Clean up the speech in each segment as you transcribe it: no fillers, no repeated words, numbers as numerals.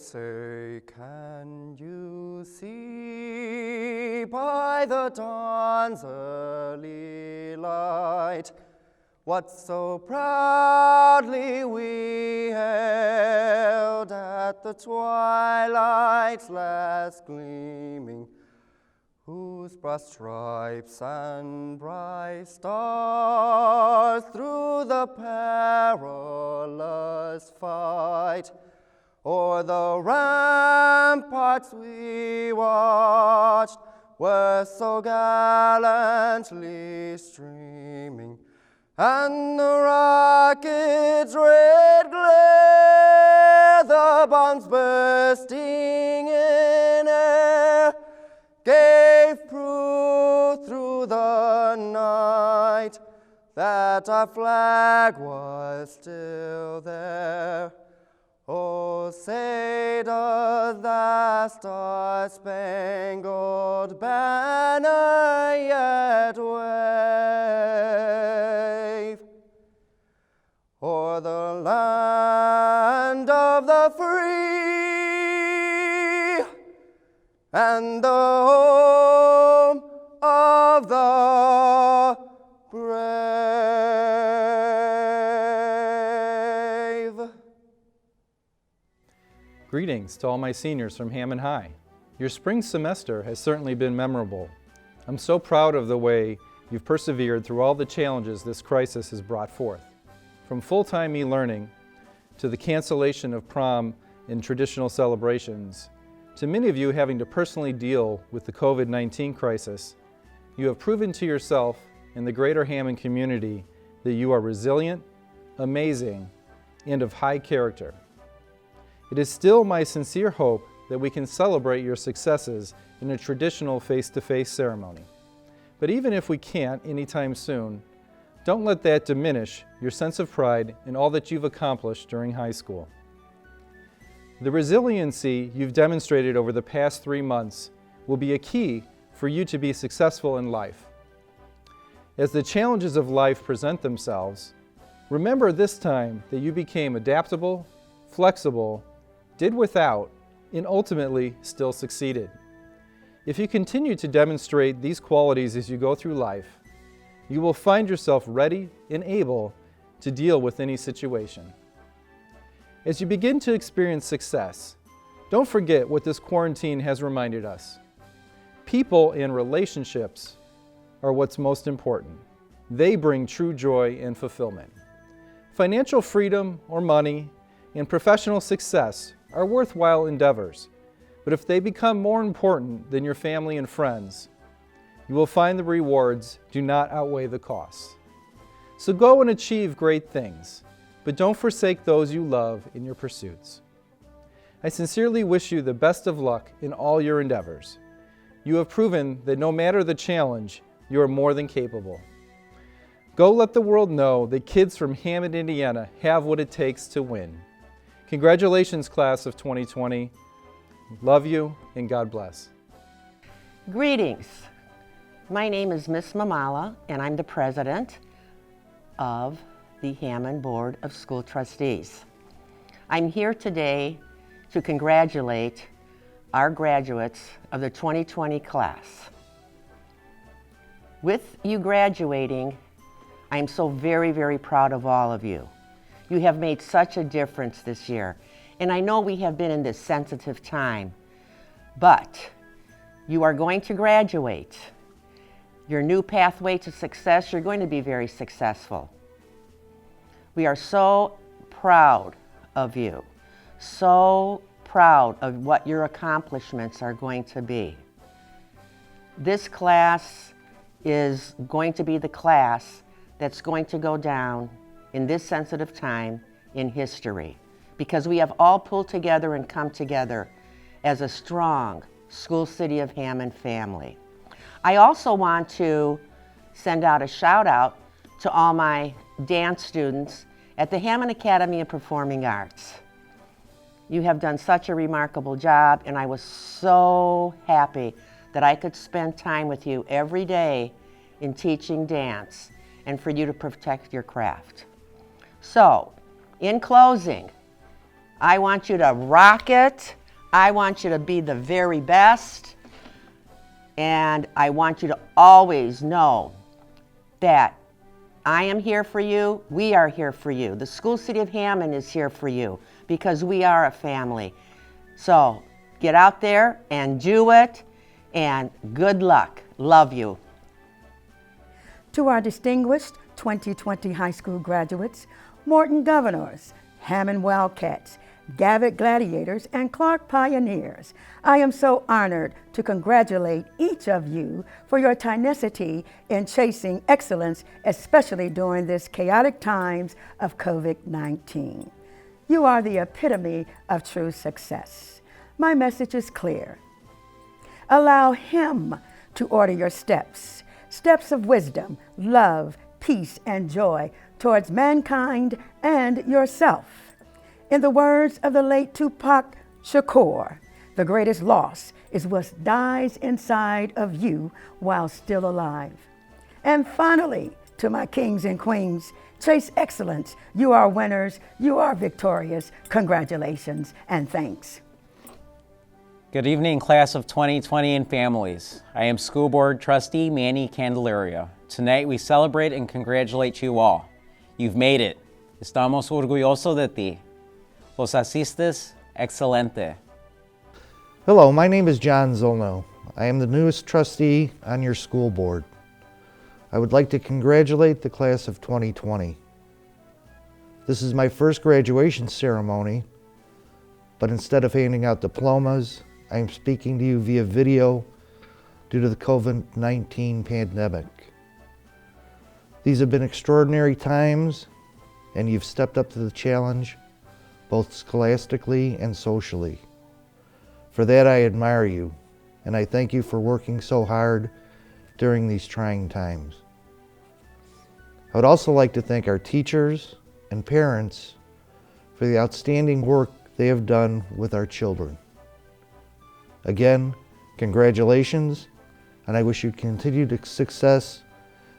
say, can you see by the dawn's early light what so proudly we hailed at the twilight's last gleaming, whose broad stripes and bright stars through the perilous fight o'er the ramparts we watched were so gallantly streaming, and the rocket's red glare, the bombs bursting in air, gave proof through the night that our flag was still there. Oh, say does the star-spangled banner yet wave o'er the land of the free and the home of the brave? Greetings to all my seniors from Hammond High. Your spring semester has certainly been memorable. I'm so proud of the way you've persevered through all the challenges this crisis has brought forth. From full-time e-learning to the cancellation of prom and traditional celebrations, to many of you having to personally deal with the COVID-19 crisis, you have proven to yourself and the greater Hammond community that you are resilient, amazing, and of high character. It is still my sincere hope that we can celebrate your successes in a traditional face-to-face ceremony. But even if we can't anytime soon, don't let that diminish your sense of pride in all that you've accomplished during high school. The resiliency you've demonstrated over the past 3 months will be a key for you to be successful in life. As the challenges of life present themselves, remember this time that you became adaptable, flexible, did without, and ultimately still succeeded. If you continue to demonstrate these qualities as you go through life, you will find yourself ready and able to deal with any situation. As you begin to experience success, don't forget what this quarantine has reminded us. People and relationships are what's most important. They bring true joy and fulfillment. Financial freedom or money and professional success are worthwhile endeavors, but if they become more important than your family and friends, you will find the rewards do not outweigh the costs. So go and achieve great things, but don't forsake those you love in your pursuits. I sincerely wish you the best of luck in all your endeavors. You have proven that no matter the challenge, you are more than capable. Go let the world know that kids from Hammond, Indiana have what it takes to win. Congratulations, class of 2020. Love you and God bless. Greetings. My name is Miss Mamala and I'm the president of the Hammond Board of School Trustees. I'm here today to congratulate our graduates of the 2020 class. With you graduating, I'm so very, very proud of all of you. You have made such a difference this year. And I know we have been in this sensitive time, but you are going to graduate. Your new pathway to success, you're going to be very successful. We are so proud of you, so proud of what your accomplishments are going to be. This class is going to be the class that's going to go down in this sensitive time in history, because we have all pulled together and come together as a strong School City of Hammond family. I also want to send out a shout out to all my dance students at the Hammond Academy of Performing Arts. You have done such a remarkable job, and I was so happy that I could spend time with you every day in teaching dance and for you to protect your craft. So, in closing, I want you to rock it, I want you to be the very best, and I want you to always know that I am here for you. We are here for you. The School City of Hammond is here for you because we are a family. So get out there and do it, and good luck. Love you. To our distinguished 2020 high school graduates, Morton Governors, Hammond Wildcats, Gavitt Gladiators, and Clark Pioneers, I am so honored to congratulate each of you for your tenacity in chasing excellence, especially during this chaotic times of COVID-19. You are the epitome of true success. My message is clear. Allow Him to order your steps, steps of wisdom, love, peace, and joy towards mankind and yourself. In the words of the late Tupac Shakur, the greatest loss is what dies inside of you while still alive. And finally, to my kings and queens, chase excellence. You are winners. You are victorious. Congratulations and thanks. Good evening, class of 2020 and families. I am School Board Trustee Manny Candelario. Tonight we celebrate and congratulate you all. You've made it. Estamos orgullosos de ti. Los asistes excelente. Hello, my name is John Zolno. I am the newest trustee on your school board. I would like to congratulate the class of 2020. This is my first graduation ceremony, but instead of handing out diplomas, I am speaking to you via video due to the COVID-19 pandemic. These have been extraordinary times, and you've stepped up to the challenge, both scholastically and socially. For that, I admire you, and I thank you for working so hard during these trying times. I would also like to thank our teachers and parents for the outstanding work they have done with our children. Again, congratulations, and I wish you continued success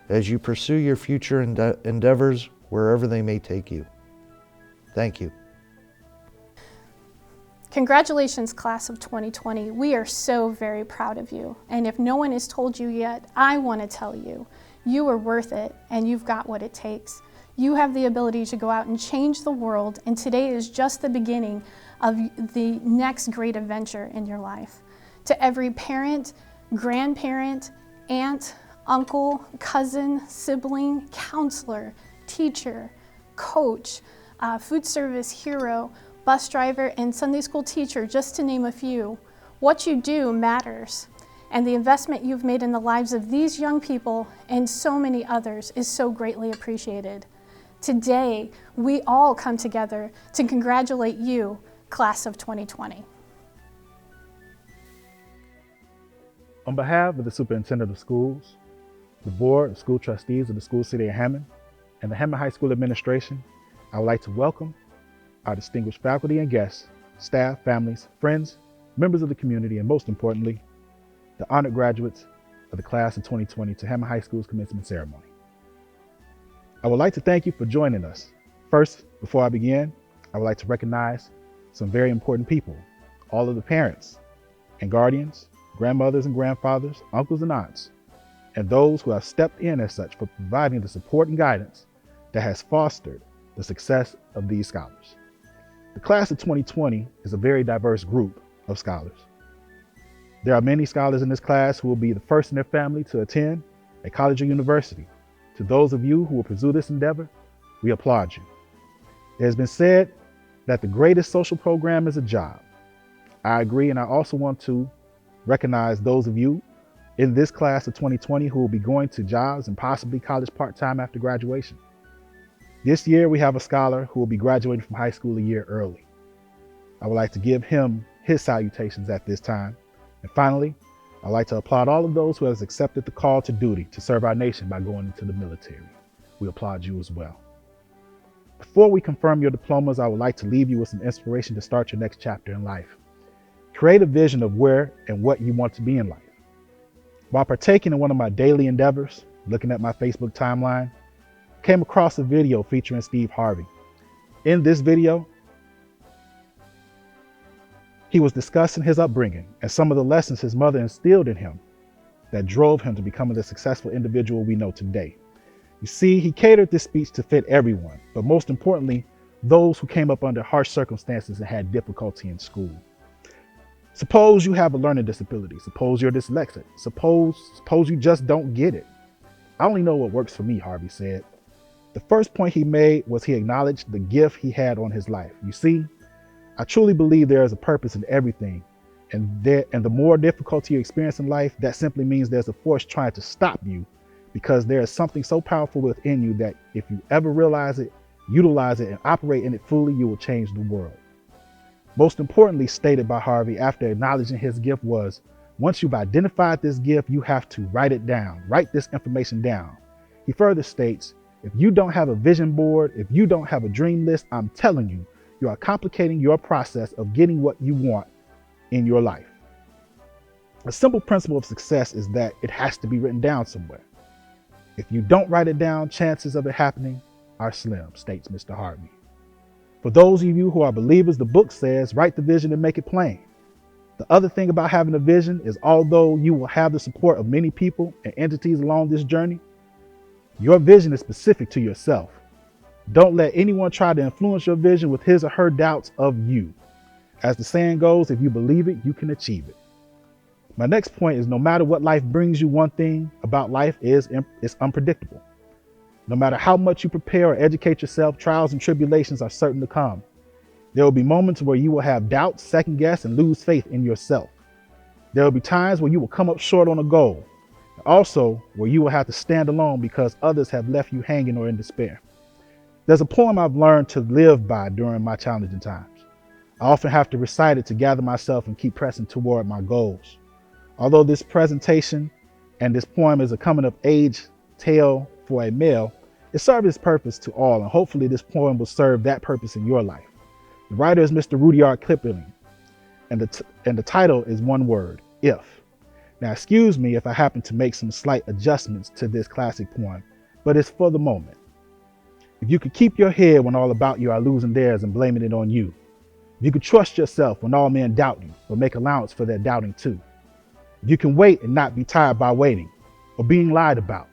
as you pursue your future endeavors wherever they may take you. Thank you. Congratulations, class of 2020. We are so very proud of you. And if no one has told you yet, I want to tell you, you are worth it and you've got what it takes. You have the ability to go out and change the world, and today is just the beginning of the next great adventure in your life. To every parent, grandparent, aunt, uncle, cousin, sibling, counselor, teacher, coach, food service hero, bus driver, and Sunday school teacher, just to name a few, what you do matters. And the investment you've made in the lives of these young people and so many others is so greatly appreciated. Today, we all come together to congratulate you, class of 2020. On behalf of the Superintendent of Schools, the Board of School Trustees of the School City of Hammond, and the Hammond High School Administration, I would like to welcome our distinguished faculty and guests, staff, families, friends, members of the community, and most importantly, the honored graduates of the class of 2020 to Hammond High School's commencement ceremony. I would like to thank you for joining us. First, before I begin, I would like to recognize some very important people, all of the parents and guardians, grandmothers and grandfathers, uncles and aunts, and those who have stepped in as such for providing the support and guidance that has fostered the success of these scholars. The class of 2020 is a very diverse group of scholars. There are many scholars in this class who will be the first in their family to attend a college or university. To those of you who will pursue this endeavor, we applaud you. It has been said that the greatest social program is a job. I agree, and I also want to recognize those of you in this class of 2020 who will be going to jobs and possibly college part-time after graduation. This year, we have a scholar who will be graduating from high school a year early. I would like to give him his salutations at this time. And finally, I'd like to applaud all of those who have accepted the call to duty to serve our nation by going into the military. We applaud you as well. Before we confirm your diplomas, I would like to leave you with some inspiration to start your next chapter in life. Create a vision of where and what you want to be in life. While partaking in one of my daily endeavors, looking at my Facebook timeline, came across a video featuring Steve Harvey. In this video, He was discussing his upbringing and some of the lessons his mother instilled in him that drove him to becoming the successful individual we know today. You see, he catered this speech to fit everyone, but most importantly, those who came up under harsh circumstances and had difficulty in school. Suppose you have a learning disability. Suppose you're dyslexic. Suppose you just don't get it. I only know what works for me, Harvey said. The first point he made was he acknowledged the gift he had on his life. You see, I truly believe there is a purpose in everything. And the more difficulty you experience in life, that simply means there's a force trying to stop you, because there is something so powerful within you that if you ever realize it, utilize it, and operate in it fully, you will change the world. Most importantly, stated by Harvey after acknowledging his gift was, once you've identified this gift, you have to write it down, write this information down. He further states, if you don't have a vision board, if you don't have a dream list, I'm telling you, you are complicating your process of getting what you want in your life. A simple principle of success is that it has to be written down somewhere. If you don't write it down, chances of it happening are slim, states Mr. Harvey. For those of you who are believers, the book says, write the vision and make it plain. The other thing about having a vision is, although you will have the support of many people and entities along this journey, your vision is specific to yourself. Don't let anyone try to influence your vision with his or her doubts of you. As the saying goes, if you believe it, you can achieve it. My next point is, no matter what life brings you, one thing about life is it's unpredictable. No matter how much you prepare or educate yourself, trials and tribulations are certain to come. There will be moments where you will have doubts, second guess, and lose faith in yourself. There will be times where you will come up short on a goal. Also, where you will have to stand alone because others have left you hanging or in despair. There's a poem I've learned to live by during my challenging times. I often have to recite it to gather myself and keep pressing toward my goals. Although this presentation and this poem is a coming of age tale for a male, it serves its purpose to all, and hopefully this poem will serve that purpose in your life. The writer is Mr. Rudyard Kipling, and the title is one word, If. Now, excuse me if I happen to make some slight adjustments to this classic poem, but it's for the moment. If you could keep your head when all about you are losing theirs and blaming it on you. If you could trust yourself when all men doubt you, but make allowance for their doubting too. If you can wait and not be tired by waiting, or being lied about,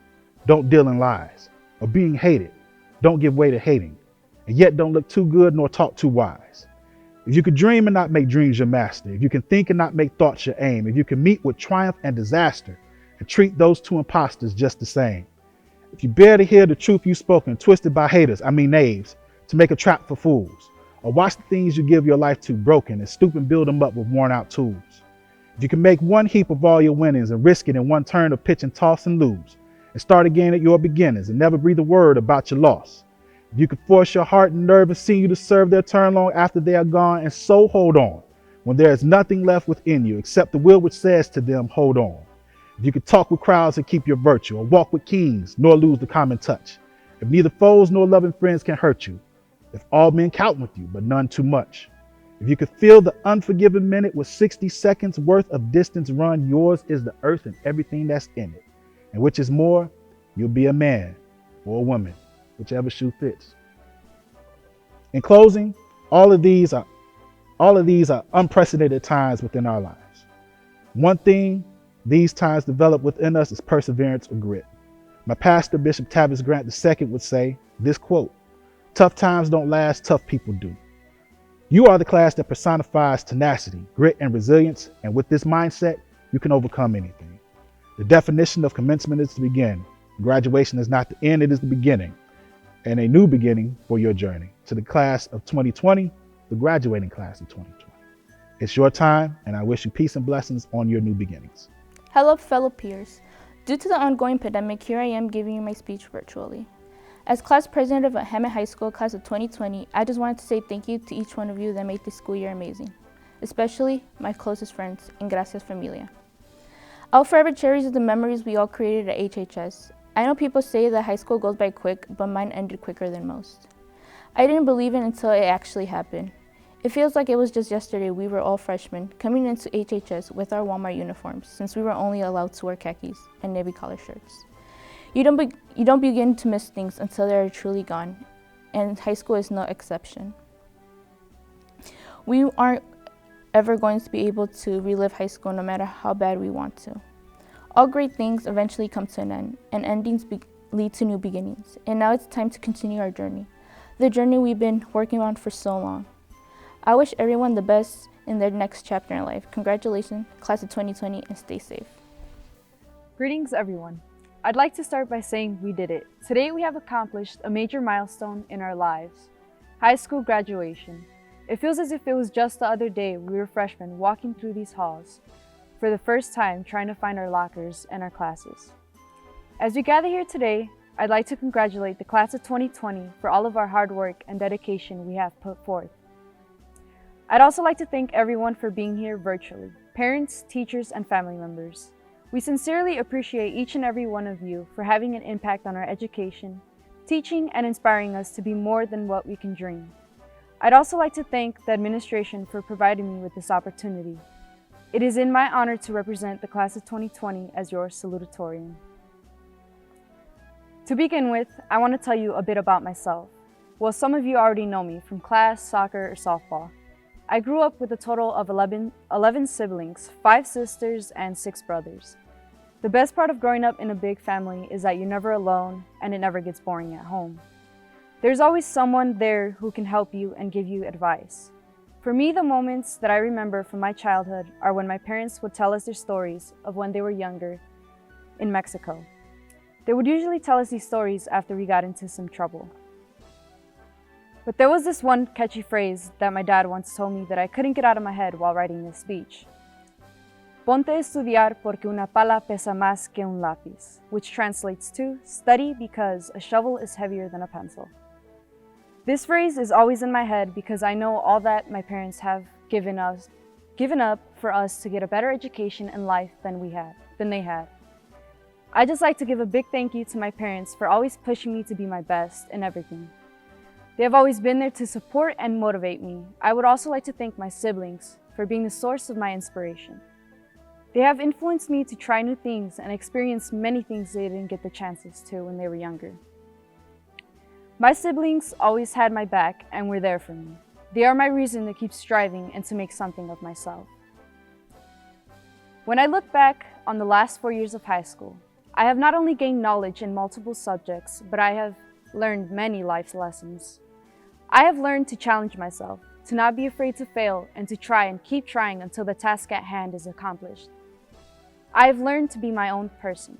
don't deal in lies, or being hated, don't give way to hating, and yet don't look too good nor talk too wise. If you could dream and not make dreams your master, if you can think and not make thoughts your aim, if you can meet with triumph and disaster and treat those two impostors just the same. If you bear to hear the truth you spoken, twisted by haters, knaves, to make a trap for fools, or watch the things you give your life to broken and stoop and build them up with worn out tools. If you can make one heap of all your winnings and risk it in one turn of pitch and toss and lose, and start again at your beginnings and never breathe a word about your loss. If you could force your heart and nerve and see you to serve their turn long after they are gone, and so hold on when there is nothing left within you except the will which says to them, hold on. If you could talk with crowds and keep your virtue, or walk with kings nor lose the common touch. If neither foes nor loving friends can hurt you. If all men count with you, but none too much. If you could fill the unforgiven minute with 60 seconds worth of distance run, yours is the earth and everything that's in it. And which is more, you'll be a man or a woman, whichever shoe fits. In closing, all of these are unprecedented times within our lives. One thing these times develop within us is perseverance or grit. My pastor, Bishop Tavis Grant II, would say this quote, "Tough times don't last, tough people do." You are the class that personifies tenacity, grit, and resilience, and with this mindset, you can overcome anything. The definition of commencement is to begin. Graduation is not the end, it is the beginning, and a new beginning for your journey. To the class of 2020, the graduating class of 2020. It's your time, and I wish you peace and blessings on your new beginnings. Hello, fellow peers. Due to the ongoing pandemic, here I am giving you my speech virtually. As class president of Hammond High School class of 2020, I just wanted to say thank you to each one of you that made this school year amazing, especially my closest friends, and gracias familia. I'll forever cherish the memories we all created at HHS. I know people say that high school goes by quick, but mine ended quicker than most. I didn't believe it until it actually happened. It feels like it was just yesterday we were all freshmen coming into HHS with our Walmart uniforms, since we were only allowed to wear khakis and navy collar shirts. You don't begin to miss things until they are truly gone, and high school is no exception. We aren't ever going to be able to relive high school no matter how bad we want to. All great things eventually come to an end, and endings lead to new beginnings. And now it's time to continue our journey, the journey we've been working on for so long. I wish everyone the best in their next chapter in life. Congratulations, class of 2020, and stay safe. Greetings, everyone. I'd like to start by saying we did it. Today we have accomplished a major milestone in our lives, high school graduation. It feels as if it was just the other day we were freshmen walking through these halls for the first time trying to find our lockers and our classes. As we gather here today, I'd like to congratulate the class of 2020 for all of our hard work and dedication we have put forth. I'd also like to thank everyone for being here virtually, parents, teachers, and family members. We sincerely appreciate each and every one of you for having an impact on our education, teaching, and inspiring us to be more than what we can dream. I'd also like to thank the administration for providing me with this opportunity. It is in my honor to represent the class of 2020 as your salutatorian. To begin with, I want to tell you a bit about myself. Well, some of you already know me from class, soccer, or softball. I grew up with a total of 11 siblings, 5 sisters, and 6 brothers. The best part of growing up in a big family is that you're never alone and it never gets boring at home. There's always someone there who can help you and give you advice. For me, the moments that I remember from my childhood are when my parents would tell us their stories of when they were younger in Mexico. They would usually tell us these stories after we got into some trouble. But there was this one catchy phrase that my dad once told me that I couldn't get out of my head while writing this speech. Ponte a estudiar porque una pala pesa más que un lápiz, which translates to, study because a shovel is heavier than a pencil. This phrase is always in my head because I know all that my parents have given up for us to get a better education in life than they had. I just like to give a big thank you to my parents for always pushing me to be my best in everything. They have always been there to support and motivate me. I would also like to thank my siblings for being the source of my inspiration. They have influenced me to try new things and experience many things they didn't get the chances to when they were younger. My siblings always had my back and were there for me. They are my reason to keep striving and to make something of myself. When I look back on the last 4 years of high school, I have not only gained knowledge in multiple subjects, but I have learned many life lessons. I have learned to challenge myself, to not be afraid to fail, and to try and keep trying until the task at hand is accomplished. I have learned to be my own person.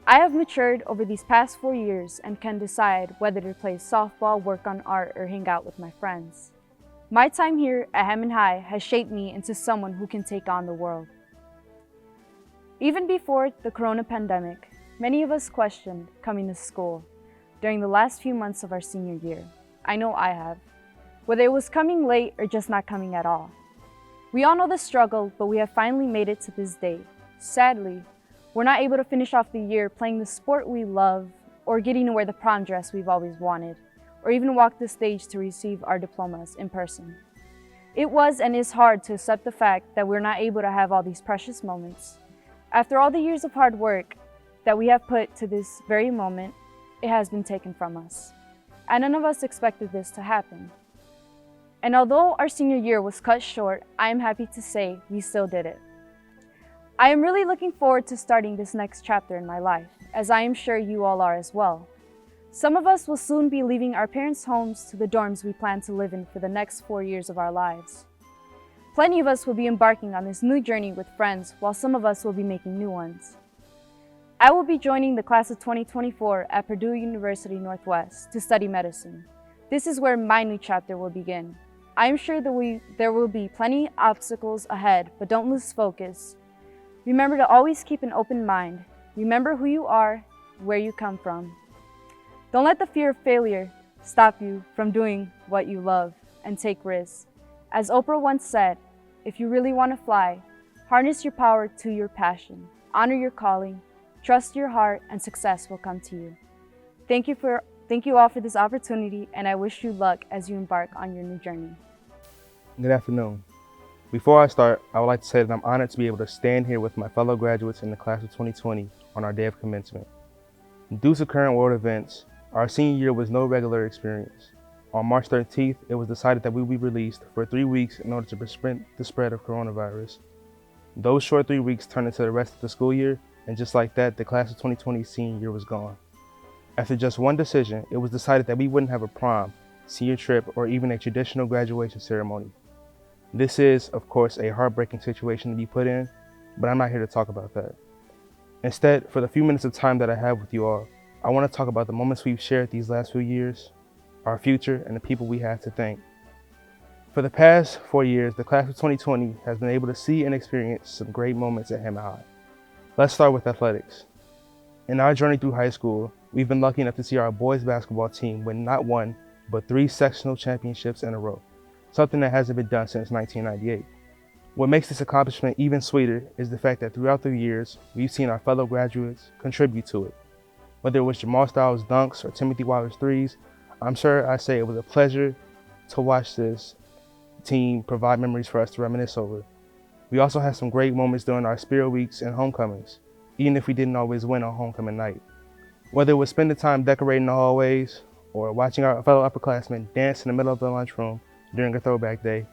I have matured over these past 4 years and can decide whether to play softball, work on art, or hang out with my friends. My time here at Hammond High has shaped me into someone who can take on the world. Even before the corona pandemic, many of us questioned coming to school during the last few months of our senior year. I know I have, whether it was coming late or just not coming at all. We all know the struggle, but we have finally made it to this day. Sadly, we're not able to finish off the year playing the sport we love, or getting to wear the prom dress we've always wanted, or even walk the stage to receive our diplomas in person. It was and is hard to accept the fact that we're not able to have all these precious moments. After all the years of hard work that we have put to this very moment, it has been taken from us. And none of us expected this to happen. And although our senior year was cut short, I am happy to say we still did it. I am really looking forward to starting this next chapter in my life, as I am sure you all are as well. Some of us will soon be leaving our parents' homes to the dorms we plan to live in for the next 4 years of our lives. Plenty of us will be embarking on this new journey with friends, while some of us will be making new ones. I will be joining the class of 2024 at Purdue University Northwest to study medicine. This is where my new chapter will begin. I am sure that there will be plenty obstacles ahead, but don't lose focus. Remember to always keep an open mind. Remember who you are, where you come from. Don't let the fear of failure stop you from doing what you love and take risks. As Oprah once said, if you really want to fly, harness your power to your passion, honor your calling, trust your heart, and success will come to you. Thank you all for this opportunity, and I wish you luck as you embark on your new journey. Good afternoon. Before I start, I would like to say that I'm honored to be able to stand here with my fellow graduates in the class of 2020 on our day of commencement. Due to current world events, our senior year was no regular experience. on March 13th, it was decided that we would be released for 3 weeks in order to prevent the spread of coronavirus. Those short 3 weeks turned into the rest of the school year, and just like that, the class of 2020 senior year was gone. After just one decision, it was decided that we wouldn't have a prom, senior trip, or even a traditional graduation ceremony. This is, of course, a heartbreaking situation to be put in, but I'm not here to talk about that. Instead, for the few minutes of time that I have with you all, I want to talk about the moments we've shared these last few years, our future, and the people we have to thank. For the past 4 years, the class of 2020 has been able to see and experience some great moments at Hammond High. Let's start with athletics. In our journey through high school, we've been lucky enough to see our boys basketball team win not 1, but 3 sectional championships in a row, something that hasn't been done since 1998. What makes this accomplishment even sweeter is the fact that throughout the years, we've seen our fellow graduates contribute to it. Whether it was Jamal Styles' dunks or Timothy Wilder's threes, I'm sure I say it was a pleasure to watch this team provide memories for us to reminisce over. We also had some great moments during our spirit weeks and homecomings, even if we didn't always win on homecoming night. Whether it was spending time decorating the hallways or watching our fellow upperclassmen dance in the middle of the lunchroom during a throwback day,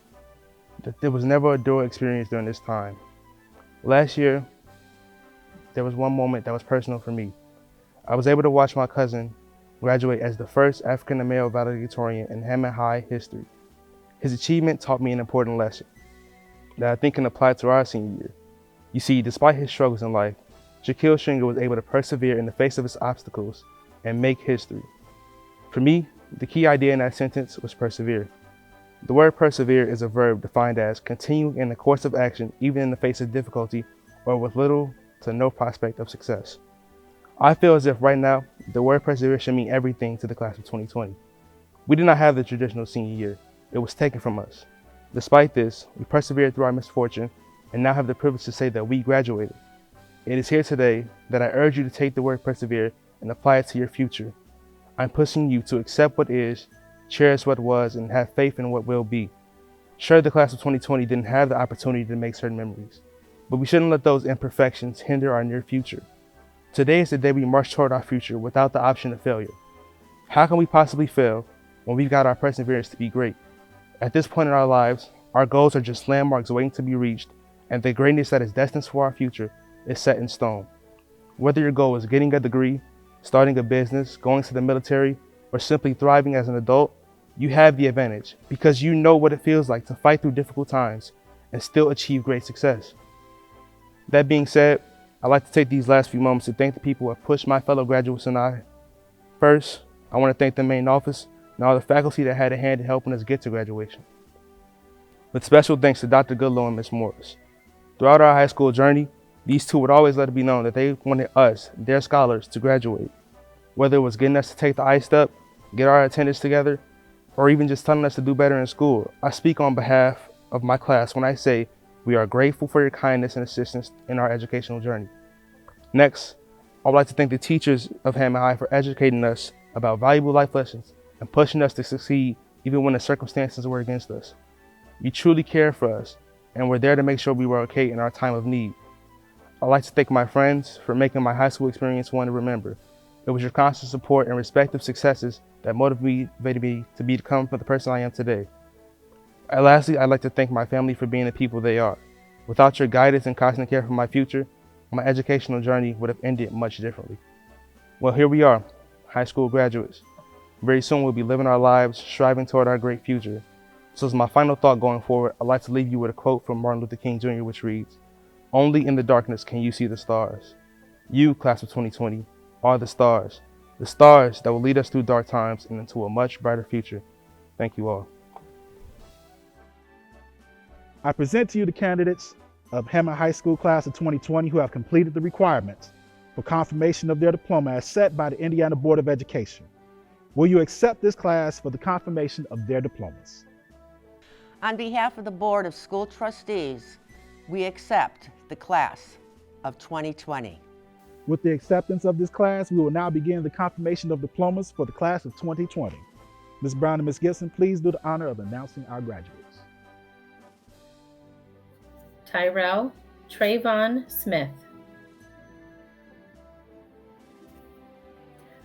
there was never a dull experience during this time. Last year, there was one moment that was personal for me. I was able to watch my cousin graduate as the first African male valedictorian in Hammond High history. His achievement taught me an important lesson that I think can apply to our senior year. You see, despite his struggles in life, Shaquille Stringer was able to persevere in the face of his obstacles and make history. For me, the key idea in that sentence was persevere. The word persevere is a verb defined as continuing in the course of action even in the face of difficulty or with little to no prospect of success. I feel as if right now, the word persevere should mean everything to the class of 2020. We did not have the traditional senior year. It was taken from us. Despite this, we persevered through our misfortune and now have the privilege to say that we graduated. It is here today that I urge you to take the word persevere and apply it to your future. I'm pushing you to accept what is, cherish what was, and have faith in what will be. Sure, the class of 2020 didn't have the opportunity to make certain memories, but we shouldn't let those imperfections hinder our near future. Today is the day we march toward our future without the option of failure. How can we possibly fail when we've got our perseverance to be great? At this point in our lives, our goals are just landmarks waiting to be reached, and the greatness that is destined for our future is set in stone. Whether your goal is getting a degree, starting a business, going to the military, or simply thriving as an adult, you have the advantage because you know what it feels like to fight through difficult times and still achieve great success. That being said, I'd like to take these last few moments to thank the people who have pushed my fellow graduates and I. First, I want to thank the main office and all the faculty that had a hand in helping us get to graduation. With special thanks to Dr. Goodlow and Ms. Morris. Throughout our high school journey, these two would always let it be known that they wanted us, their scholars, to graduate. Whether it was getting us to take the ice step, get our attendance together, or even just telling us to do better in school, I speak on behalf of my class when I say we are grateful for your kindness and assistance in our educational journey. Next, I would like to thank the teachers of Hammond High for educating us about valuable life lessons and pushing us to succeed even when the circumstances were against us. You truly care for us, and we're there to make sure we were okay in our time of need. I'd like to thank my friends for making my high school experience one to remember. It was your constant support and respective successes that motivated me to become the person I am today. And lastly, I'd like to thank my family for being the people they are. Without your guidance and constant care for my future, my educational journey would have ended much differently. Well, here we are, high school graduates. Very soon we'll be living our lives, striving toward our great future. So as my final thought going forward, I'd like to leave you with a quote from Martin Luther King Jr., which reads, "Only in the darkness can you see the stars." You, class of 2020, are the stars that will lead us through dark times and into a much brighter future. Thank you all. I present to you the candidates of Hammond High School class of 2020 who have completed the requirements for confirmation of their diploma as set by the Indiana Board of Education. Will you accept this class for the confirmation of their diplomas? On behalf of the Board of School Trustees, we accept the class of 2020. With the acceptance of this class, we will now begin the confirmation of diplomas for the class of 2020. Ms. Brown and Ms. Gibson, please do the honor of announcing our graduates. Tyrell Trayvon Smith.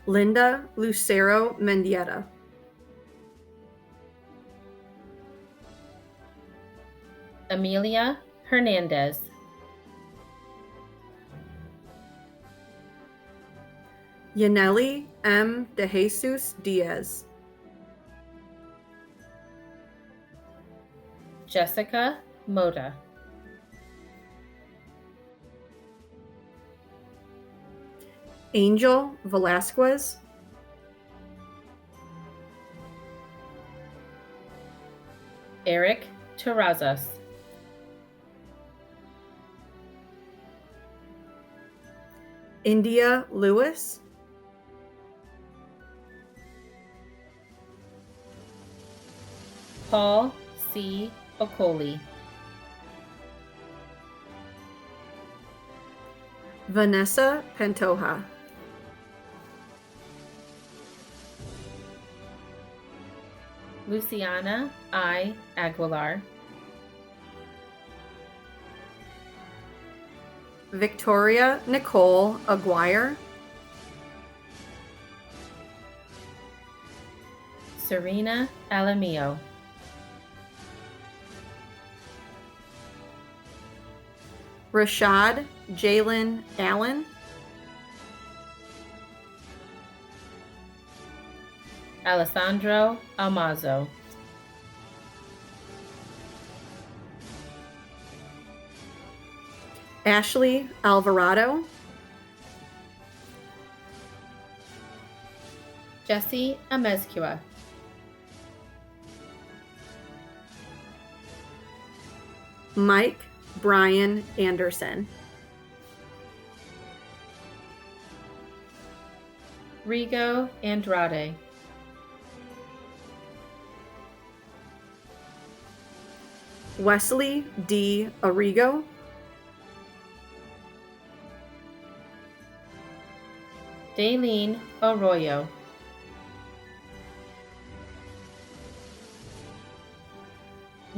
Linda Lucero Mendieta. Amelia Hernandez. Yaneli M. De Jesus Diaz. Jessica Moda. Angel Velasquez. Eric Terrazas. India Lewis. Paul C. Okoli. Vanessa Pantoja. Luciana I. Aguilar. Victoria Nicole Aguirre. Serena Alamio. Rashad Jalen Allen. Alessandro Almazo. Ashley Alvarado. Jesse Amezcua. Mike Brian Anderson. Rigo Andrade. Wesley D. Arrigo. Daylene Arroyo.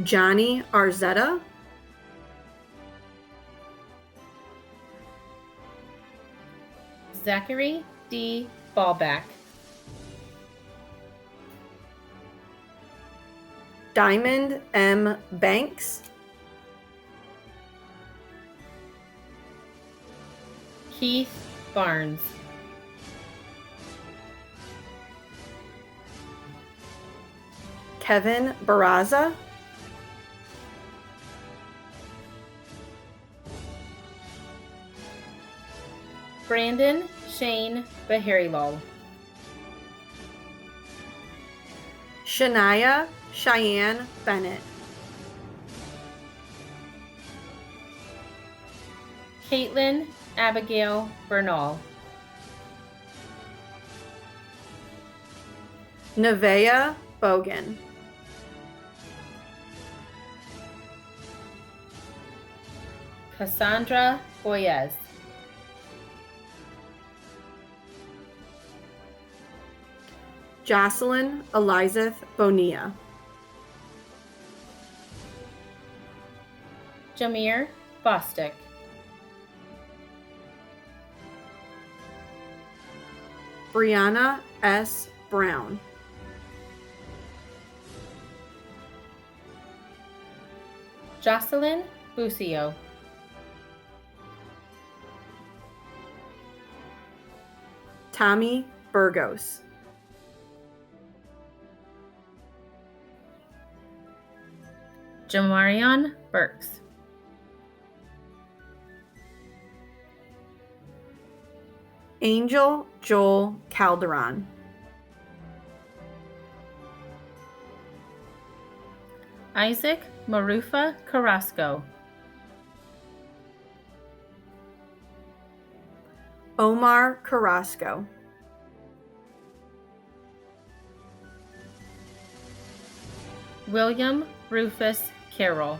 Johnny Arzetta. Zachary D. Ballback. Diamond M. Banks. Keith Barnes. Kevin Barraza. Brandon Shane Baharilal. Shania Cheyenne Bennett. Caitlin Abigail Bernal. Nevaeh Bogan. Cassandra Boyez. Jocelyn Elizabeth Bonilla. Jameer Bostic. Brianna S. Brown. Jocelyn Busio. Tommy Burgos. Jamarion Burks. Angel Joel Calderon. Isaac Marufa Carrasco. Omar Carrasco. William Rufus Carroll.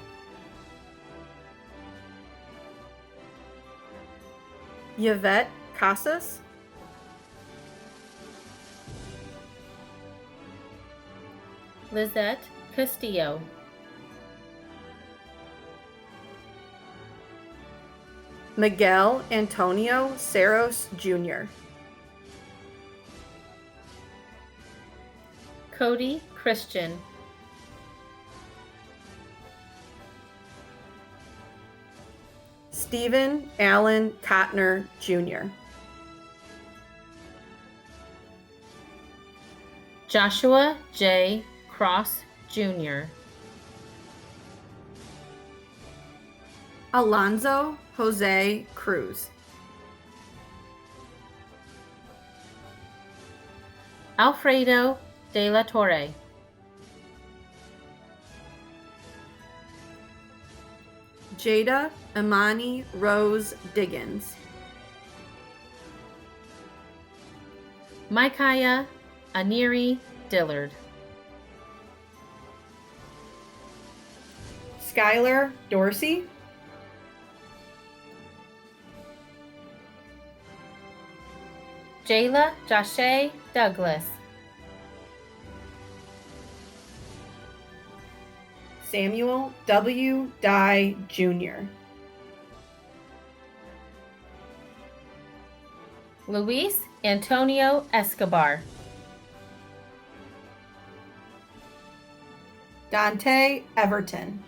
Yvette Casas. Lizette Castillo. Miguel Antonio Ceros Jr. Cody Christian. Stephen Allen Cotner, Jr. Joshua J. Cross, Jr. Alonzo Jose Cruz. Alfredo de la Torre. Jada Imani Rose Diggins. Micaiah Aniri Dillard. Skylar Dorsey. Jayla Joshe Douglas. Samuel W. Dye, Jr. Luis Antonio Escobar. Dante Everton.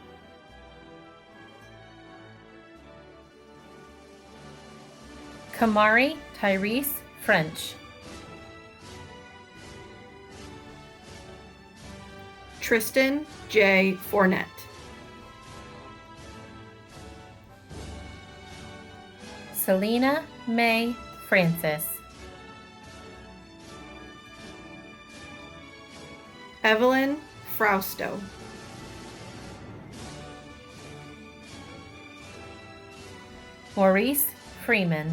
Kamari Tyrese French. Tristan J. Fournette. Selena May Francis. Evelyn Frausto. Maurice Freeman.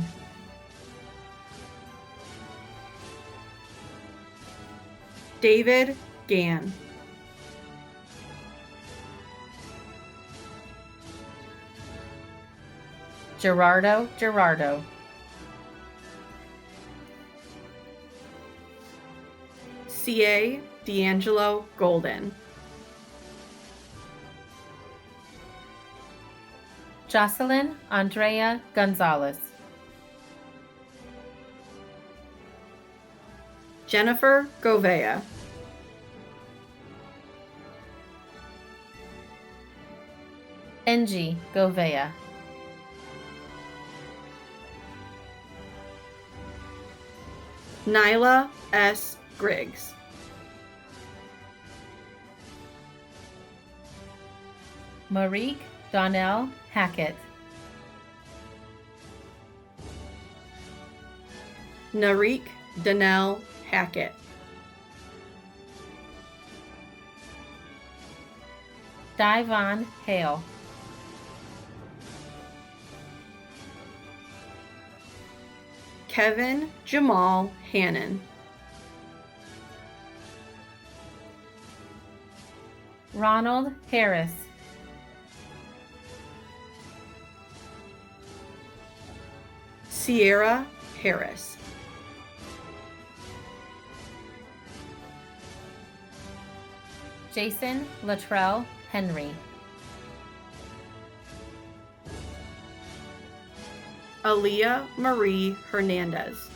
David Gann. Gerardo. C.A. D'Angelo Golden. Jocelyn Andrea Gonzalez. Jennifer Govea. Engie Govea. Nyla S. Griggs. Marique Donnell Hackett. Narik Donnell Hackett. Divon Hale. Kevin Jamal Hannon. Ronald Harris. Sierra Harris. Jason Latrell Henry. Aaliyah Marie Hernandez.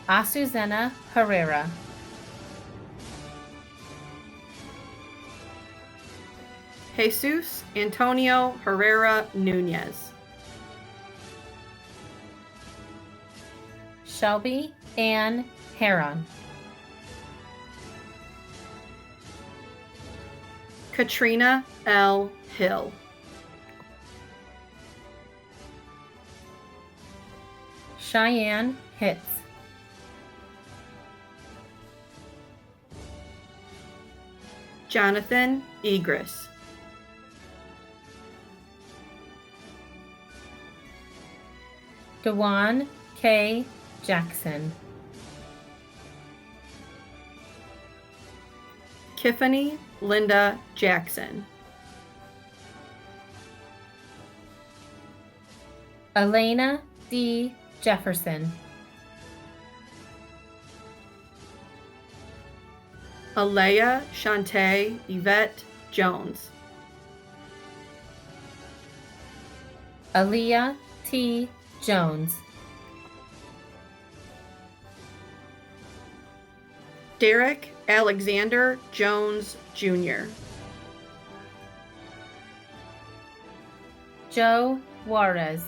Azucena Herrera. Jesus Antonio Herrera Nunez. Shelby Ann Heron. Katrina L. Hill. Cheyenne Hitz. Jonathan Egris. Dewan K. Jackson. Tiffany Linda Jackson. Elena D. Jefferson. Alea Shantae Yvette Jones. Aaliyah T. Jones. Derek Alexander Jones Jr. Joe Juarez.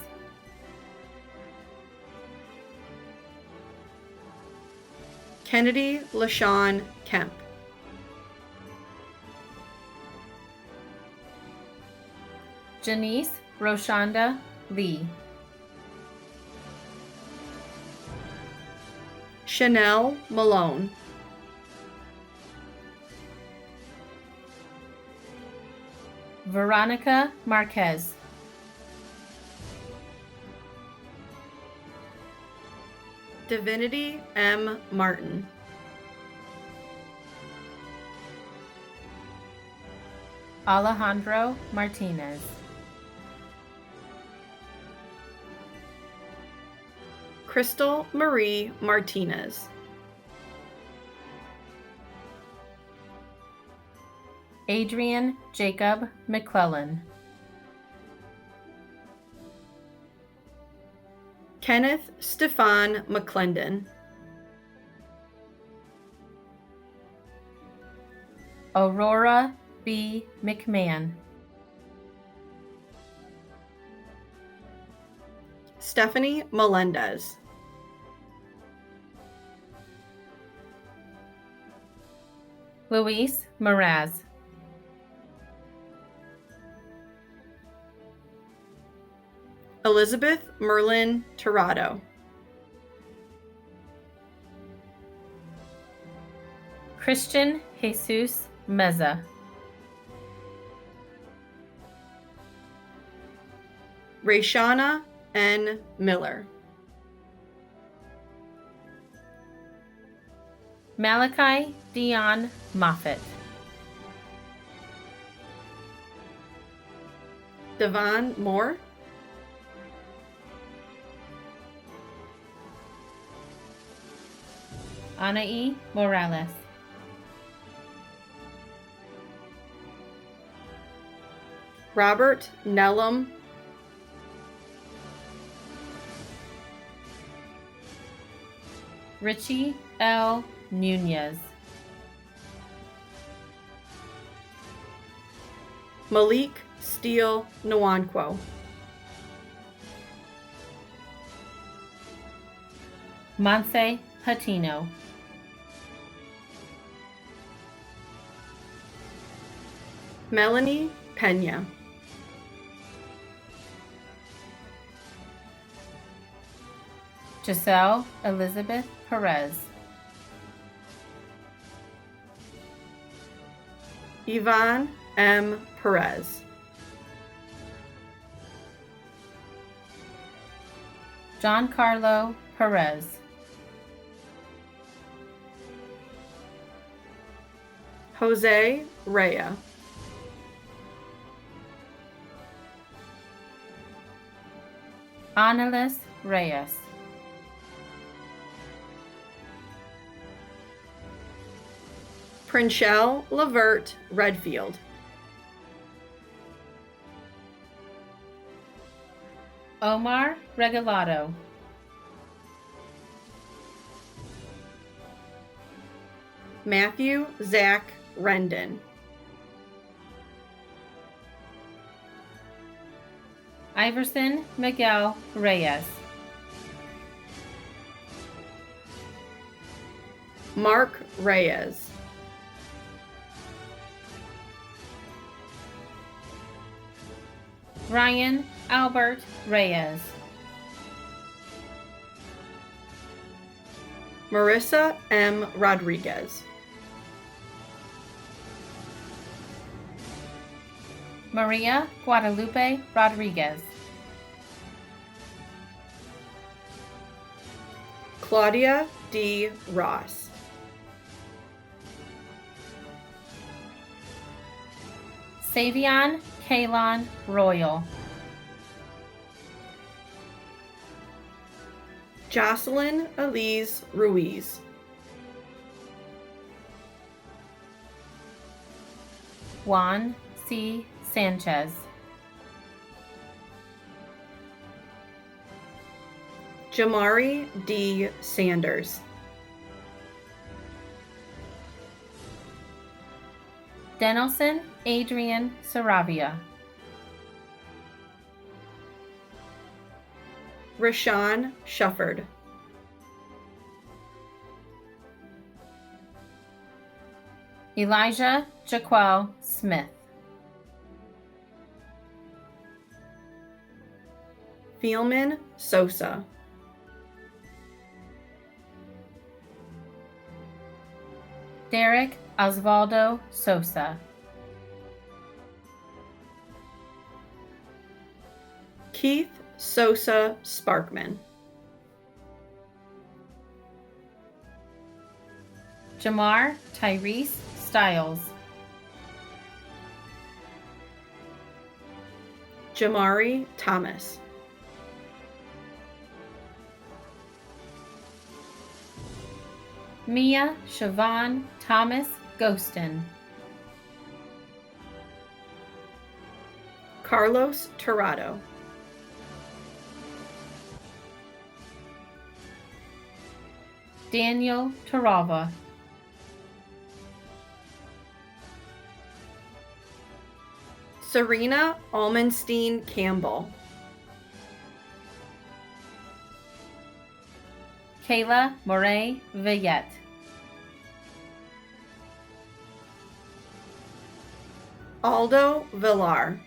Kennedy LaShawn Kemp. Janice Roshonda Lee. Chanel Malone. Veronica Marquez. Divinity M. Martin. Alejandro Martinez. Crystal Marie Martinez. Adrian Jacob McClellan. Kenneth Stefan McClendon. Aurora B. McMahon. Stephanie Melendez. Luis Meraz. Elizabeth Merlin Tirado. Christian Jesus Meza. Rayshana N. Miller. Malachi Dion Moffett. Devon Moore. Anaí Morales. Robert Nellum. Richie L. Nunez. Malik Steele Nwankwo. Monse Patino. Melanie Pena. Giselle Elizabeth Perez. Yvonne M. Perez. John Carlo Perez. Jose Rea. Annalise Reyes. Princhelle Lavert Redfield. Omar Regalado. Matthew Zach Rendon. Iverson Miguel Reyes. Mark Reyes. Ryan Albert Reyes. Marissa M. Rodriguez. Maria Guadalupe Rodriguez. Claudia D. Ross. Savion Kalon Royal. Jocelyn Elise Ruiz. Juan C. Sanchez. Jamari D. Sanders. Denelson Adrian Saravia. Rashawn Shufford. Elijah Jaquel Smith. Thielman Sosa. Derek Osvaldo Sosa. Keith Sosa Sparkman. Jamar Tyrese Stiles. Jamari Thomas. Mia Siobhan Thomas Ghostin. Carlos Torrado. Daniel Tarava. Serena Almenstein Campbell. Kayla Moray Villette. Aldo Villar.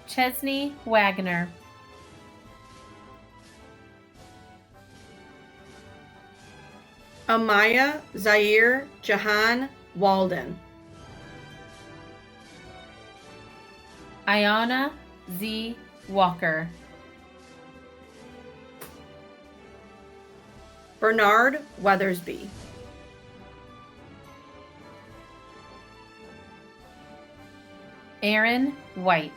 Chesney Wagner. Amaya Zaire Jahan Walden. Ayana Z. Walker. Bernard Weathersby. Aaron White.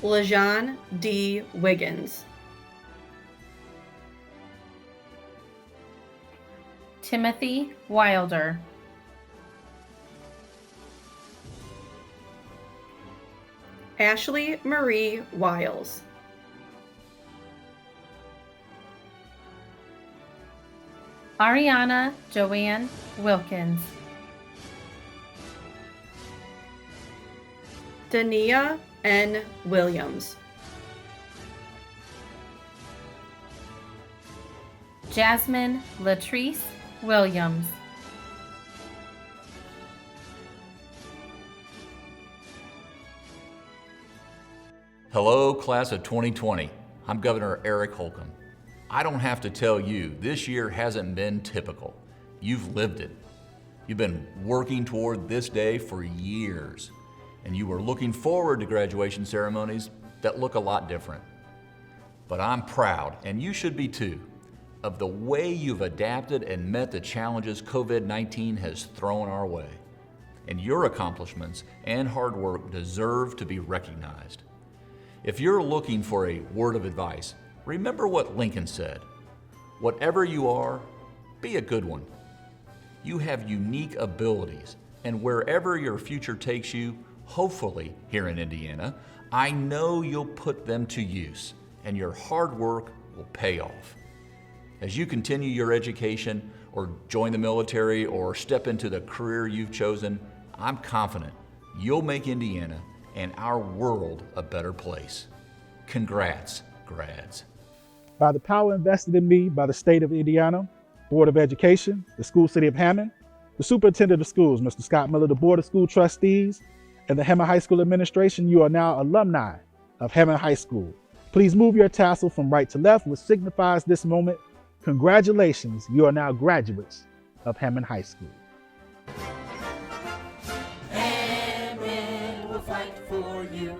Lajan D. Wiggins. Timothy Wilder. Ashley Marie Wiles. Ariana Joanne Wilkins. Dania N. Williams. Jasmine Latrice Williams. Hello, class of 2020. I'm Governor Eric Holcomb. I don't have to tell you, this year hasn't been typical. You've lived it. You've been working toward this day for years, and you were looking forward to graduation ceremonies that look a lot different. But I'm proud, and you should be too, of the way you've adapted and met the challenges COVID-19 has thrown our way. And your accomplishments and hard work deserve to be recognized. If you're looking for a word of advice, remember what Lincoln said. Whatever you are, be a good one. You have unique abilities, and wherever your future takes you, hopefully here in Indiana, I know you'll put them to use, and your hard work will pay off. As you continue your education, or join the military, or step into the career you've chosen, I'm confident you'll make Indiana and our world a better place. Congrats, grads. By the power invested in me by the state of Indiana, Board of Education, the School City of Hammond, the Superintendent of Schools, Mr. Scott Miller, the Board of School Trustees, and the Hammond High School Administration, you are now alumni of Hammond High School. Please move your tassel from right to left, which signifies this moment. Congratulations, you are now graduates of Hammond High School. Hammond will fight for you.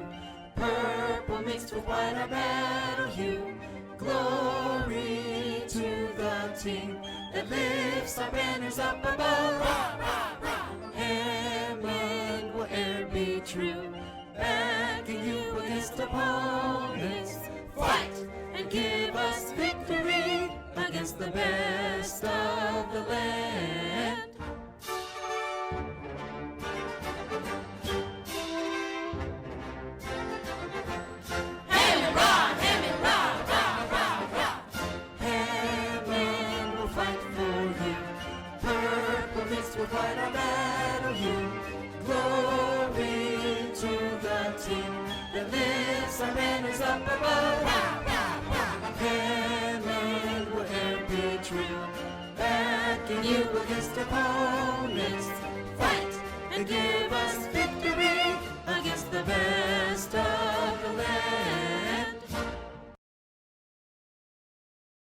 Purple mixed with white, our battle hue. Glory to the team that lifts our banners up above. Hammond will e'er be true, backing you against opponents. Fight and give us victory against the best of the land. Hammond will fight for you. Purple mixed backing you against opponents. Fight and give us victory.